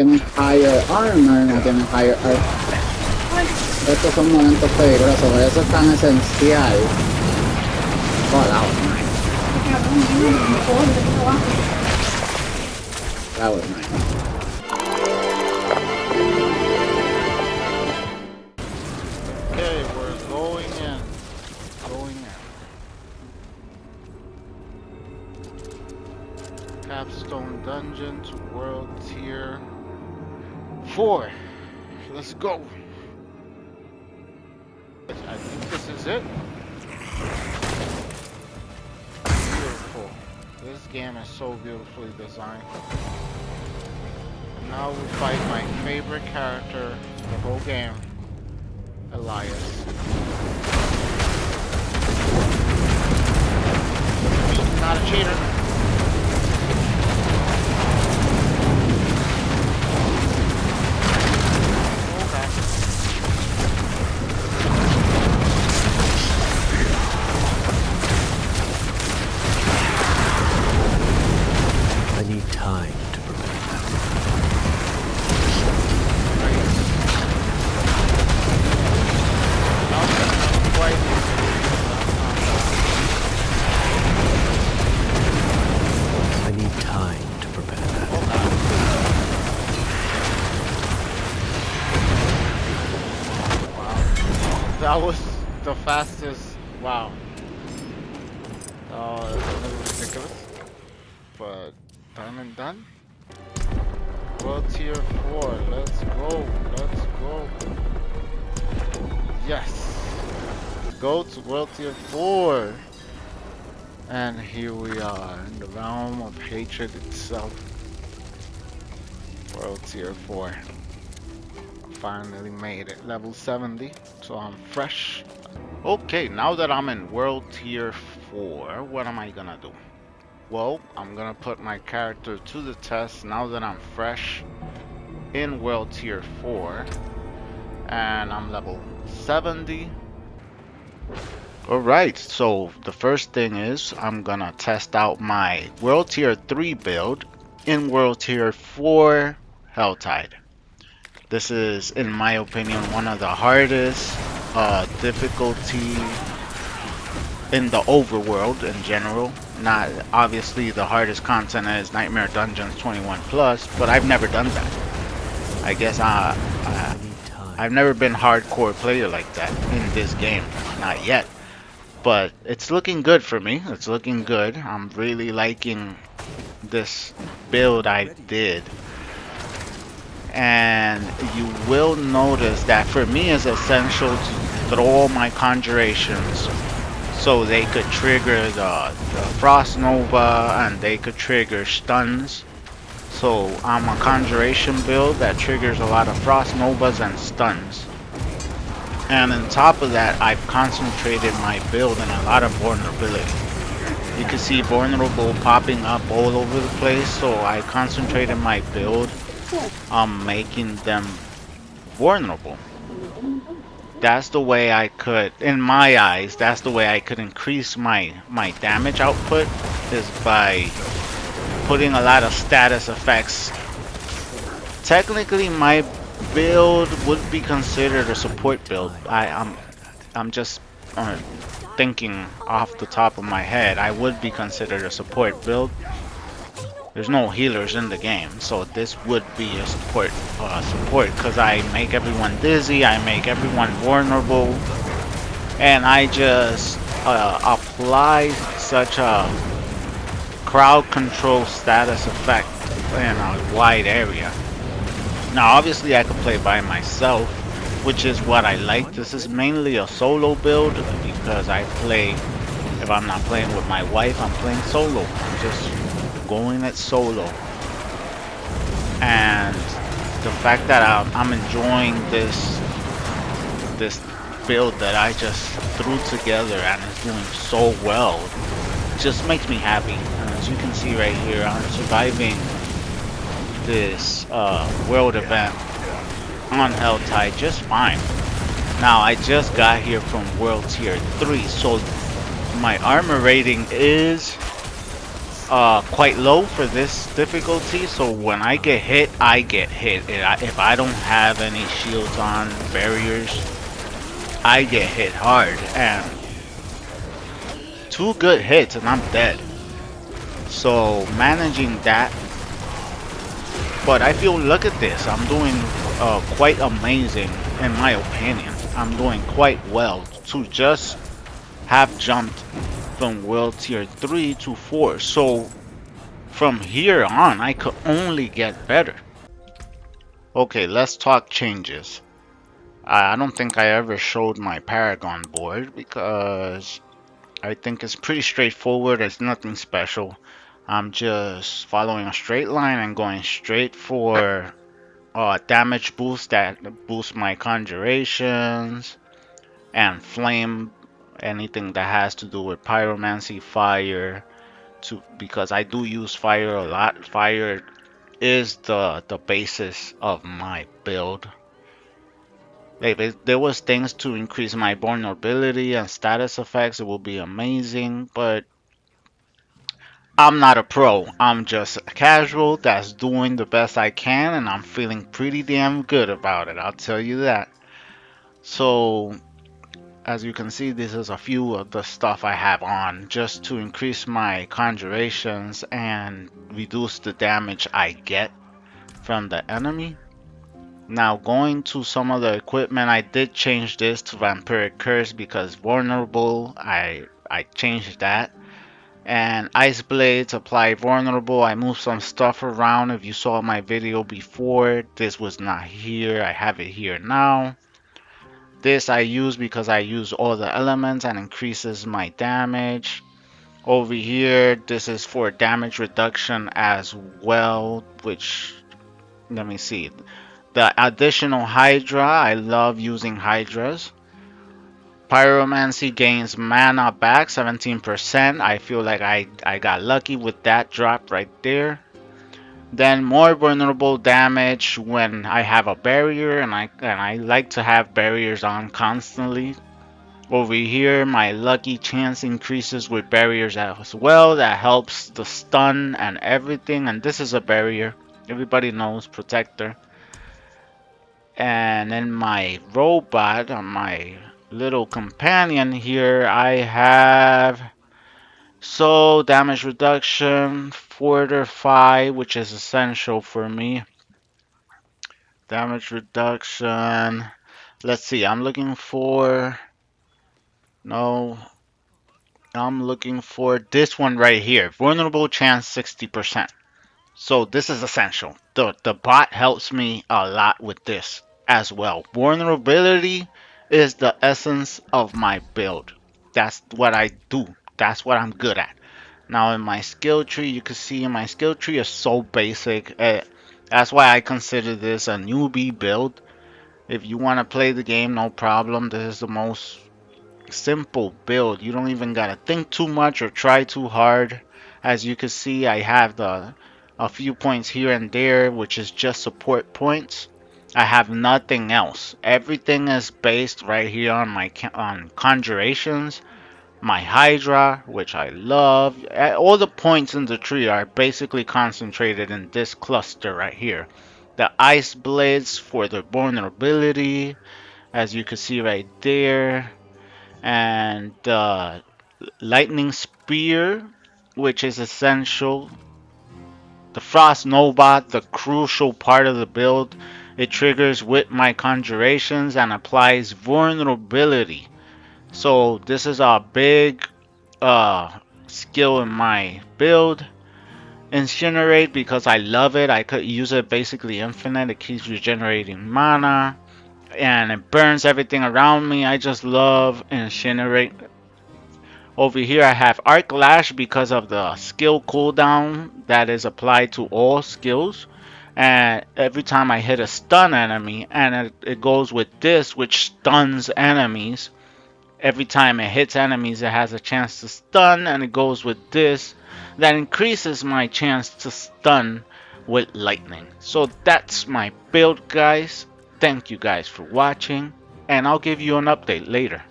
tienen higher armor, no tienen higher armor. Estos son momentos peligrosos, por eso es tan esencial. Oh, that was nice. That was nice. Okay, we're going in. Going in. Capstone Dungeon to World Tier 4. Let's go. I think this is it. Beautiful. This game is so beautifully designed. And now we fight my favorite character in the whole game, Elias. He's not a cheater. I need time to prepare that. I need time to prepare that. Wow. That was the fastest. Wow. Oh, that's a little ridiculous. But done and done. World Tier 4. Let's go. Let's go. Yes. Go to World Tier 4. And here we are in the realm of hatred itself. World Tier 4. Finally made it. Level 70. So I'm fresh. Okay, now that I'm in World Tier 4, what am I gonna do? Well, I'm gonna put my character to the test now that I'm fresh in World Tier 4. And I'm level 70. Alright, so the first thing is I'm gonna test out my World Tier 3 build in World Tier 4 Helltide. This is, in my opinion, one of the hardest difficulty in the overworld in general. Not obviously the hardest content is Nightmare Dungeons 21 plus, but I've never done that. I guess I've never been hardcore player like that in this game, not yet. But it's looking good for me. It's looking good. I'm really liking this build I did. And you will notice that for me it's essential to throw all my conjurations so they could trigger the Frost Nova and they could trigger stuns. So I'm a conjuration build that triggers a lot of Frost Novas and stuns. And on top of that, I've concentrated my build in a lot of vulnerability. You can see vulnerable popping up all over the place, so I concentrated my build on making them vulnerable. That's the way I could, in my eyes, that's the way I could increase my damage output, is by putting a lot of status effects. Technically, my build would be considered a support build. I'm just thinking off the top of my head. I would be considered a support build. There's no healers in the game, so this would be a support because I make everyone dizzy, I make everyone vulnerable, and I just apply such a crowd control status effect in a wide area. Now obviously I could play by myself, which is what I like. This is mainly a solo build because I play, if I'm not playing with my wife, I'm playing solo. I'm just going it solo. And the fact that I'm enjoying this build that I just threw together and is doing so well just makes me happy. And as you can see right here, I'm surviving this world event on Helltide just fine. Now I just got here from World Tier 3, so my armor rating is quite low for this difficulty, so when I get hit, I get hit. If I don't have any shields on, barriers, I get hit hard, and 2 good hits and I'm dead. So managing that, but I feel, look at this, I'm doing quite amazing in my opinion. I'm doing quite well to just have jumped from world tier 3 to 4. So from here on, I could only get better. Okay, let's talk changes. I don't think I ever showed my Paragon board because I think it's pretty straightforward. It's nothing special. I'm just following a straight line and going straight for damage boost that boosts my conjurations and flame, anything that has to do with pyromancy, fire, because I do use fire a lot. Fire is the basis of my build. If there was things to increase my vulnerability and status effects, it would be amazing, but I'm not a pro. I'm just a casual that's doing the best I can, and I'm feeling pretty damn good about it, I'll tell you that. So as you can see, this is a few of the stuff I have on just to increase my conjurations and reduce the damage I get from the enemy. Now going to some of the equipment, I did change this to Vampiric Curse because vulnerable, I changed that. And Ice Blades apply vulnerable. I moved some stuff around. If you saw my video before, this was not here. I have it here now. This I use because I use all the elements and increases my damage. Over here, this is for damage reduction as well, which, let me see. The additional Hydra, I love using Hydras. Pyromancy gains mana back 17%. I feel like I got lucky with that drop right there. Then more vulnerable damage when I have a barrier, and I like to have barriers on constantly. Over here, my lucky chance increases with barriers as well. That helps the stun and everything. And this is a barrier. Everybody knows, protector. And then my robot, on my little companion here, I have so damage reduction, fortify, which is essential for me. Damage reduction. Let's see, I'm looking for, no, I'm looking for this one right here. Vulnerable chance 60%. So this is essential. The bot helps me a lot with this as well. Vulnerability is the essence of my build. That's what I do. That's what I'm good at. Now in my skill tree, you can see my skill tree is so basic. That's why I consider this a newbie build. If you want to play the game, no problem. This is the most simple build. You don't even gotta think too much or try too hard. As you can see, I have a few points here and there, which is just support points. I have nothing else. Everything is based right here on my conjurations, my Hydra, which I love. All the points in the tree are basically concentrated in this cluster right here. The Ice Blades for the vulnerability, as you can see right there, and lightning spear, which is essential. The frost nova, the crucial part of the build, it triggers with my conjurations and applies vulnerability. So this is a big skill in my build. Incinerate, because I love it. I could use it basically infinite. It keeps regenerating mana and it burns everything around me. I just love incinerate. Over here I have Arc Lash because of the skill cooldown that is applied to all skills. And every time I hit a stun enemy, and it goes with this, which stuns enemies. Every time it hits enemies, it has a chance to stun, and it goes with this. That increases my chance to stun with lightning. So that's my build, guys. Thank you guys for watching, and I'll give you an update later.